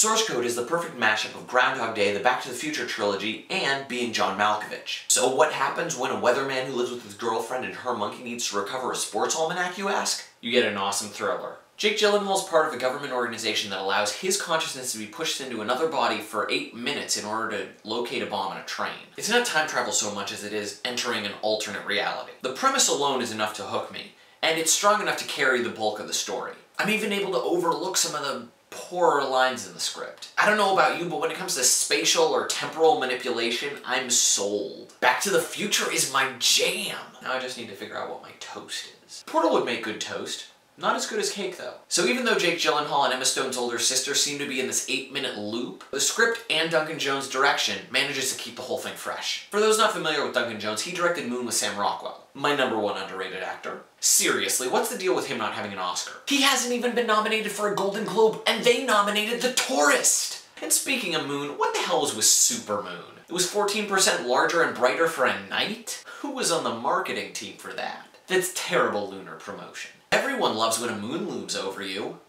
Source Code is the perfect mashup of Groundhog Day, the Back to the Future trilogy, and Being John Malkovich. So what happens when a weatherman who lives with his girlfriend and her monkey needs to recover a sports almanac, you ask? You get an awesome thriller. Jake Gyllenhaal is part of a government organization that allows his consciousness to be pushed into another body for 8 minutes in order to locate a bomb on a train. It's not time travel so much as it is entering an alternate reality. The premise alone is enough to hook me, and it's strong enough to carry the bulk of the story. I'm even able to overlook some of the poorer lines in the script. I don't know about you, but when it comes to spatial or temporal manipulation, I'm sold. Back to the Future is my jam! Now I just need to figure out what my toast is. Portal would make good toast. Not as good as cake, though. So even though Jake Gyllenhaal and Emma Stone's older sister seem to be in this 8-minute loop, the script and Duncan Jones' direction manages to keep the whole thing fresh. For those not familiar with Duncan Jones, he directed Moon with Sam Rockwell, my #1 underrated actor. Seriously, what's the deal with him not having an Oscar? He hasn't even been nominated for a Golden Globe, and they nominated The Tourist! And speaking of Moon, what the hell was with Supermoon? It was 14% larger and brighter for a night? Who was on the marketing team for that? That's terrible lunar promotion. Everyone loves when a moon looms over you.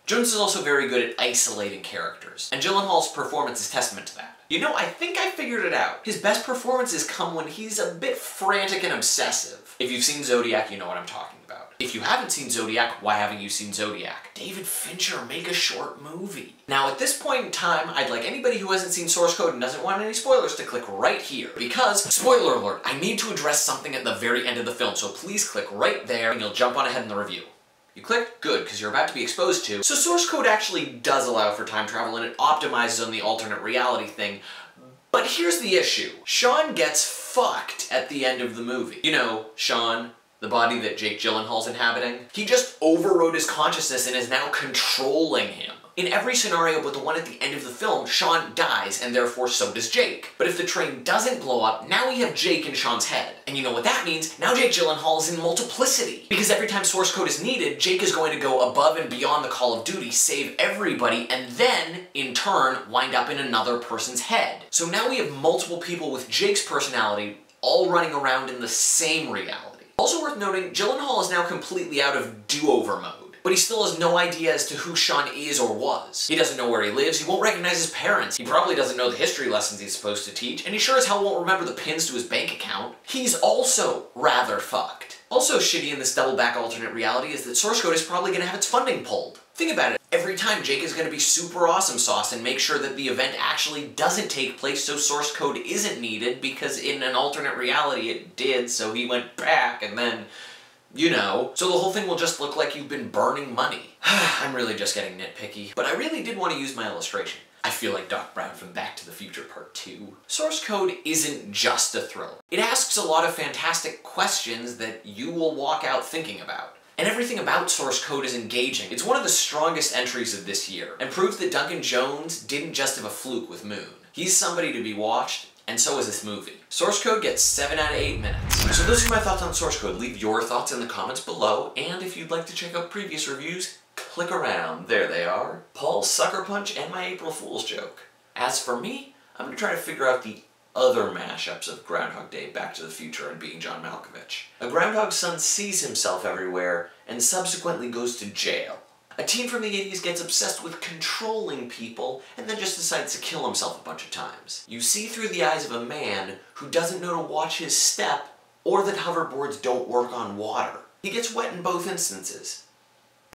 Jones is also very good at isolating characters, and Gyllenhaal's performance is testament to that. You know, I think I figured it out. His best performances come when he's a bit frantic and obsessive. If you've seen Zodiac, you know what I'm talking about. If you haven't seen Zodiac, why haven't you seen Zodiac? David Fincher, make a short movie. Now, at this point in time, I'd like anybody who hasn't seen Source Code and doesn't want any spoilers to click right here. Because, spoiler alert, I need to address something at the very end of the film, so please click right there and you'll jump on ahead in the review. You clicked? Good, because you're about to be exposed to. So Source Code actually does allow for time travel and it optimizes on the alternate reality thing. But here's the issue. Sean gets fucked at the end of the movie. You know, Sean, the body that Jake Gyllenhaal's inhabiting. He just overrode his consciousness and is now controlling him. In every scenario but the one at the end of the film, Sean dies, and therefore so does Jake. But if the train doesn't blow up, now we have Jake in Sean's head. And you know what that means? Now Jake Gyllenhaal is in multiplicity. Because every time Source Code is needed, Jake is going to go above and beyond the call of duty, save everybody, and then, in turn, wind up in another person's head. So now we have multiple people with Jake's personality all running around in the same reality. Also worth noting, Gyllenhaal is now completely out of do-over mode. But he still has no idea as to who Sean is or was. He doesn't know where he lives, he won't recognize his parents, he probably doesn't know the history lessons he's supposed to teach, and he sure as hell won't remember the pins to his bank account. He's also rather fucked. Also shitty in this double-back alternate reality is that Source Code is probably going to have its funding pulled. Think about it. Every time Jake is going to be super awesome sauce and make sure that the event actually doesn't take place so Source Code isn't needed because in an alternate reality it did, so he went back and then... you know. So the whole thing will just look like you've been burning money. I'm really just getting nitpicky, but I really did want to use my illustration. I feel like Doc Brown from Back to the Future Part 2. Source Code isn't just a thriller. It asks a lot of fantastic questions that you will walk out thinking about. And everything about Source Code is engaging. It's one of the strongest entries of this year, and proves that Duncan Jones didn't just have a fluke with Moon. He's somebody to be watched, and so is this movie. Source Code gets 7 out of 8 minutes. So those are my thoughts on Source Code. Leave your thoughts in the comments below, and if you'd like to check out previous reviews, click around. There they are. Paul's Sucker Punch and my April Fool's joke. As for me, I'm gonna try to figure out the other mashups of Groundhog Day, Back to the Future, and Being John Malkovich. A groundhog's son sees himself everywhere, and subsequently goes to jail. A teen from the 80s gets obsessed with controlling people, and then just decides to kill himself a bunch of times. You see through the eyes of a man who doesn't know to watch his step, or that hoverboards don't work on water. He gets wet in both instances.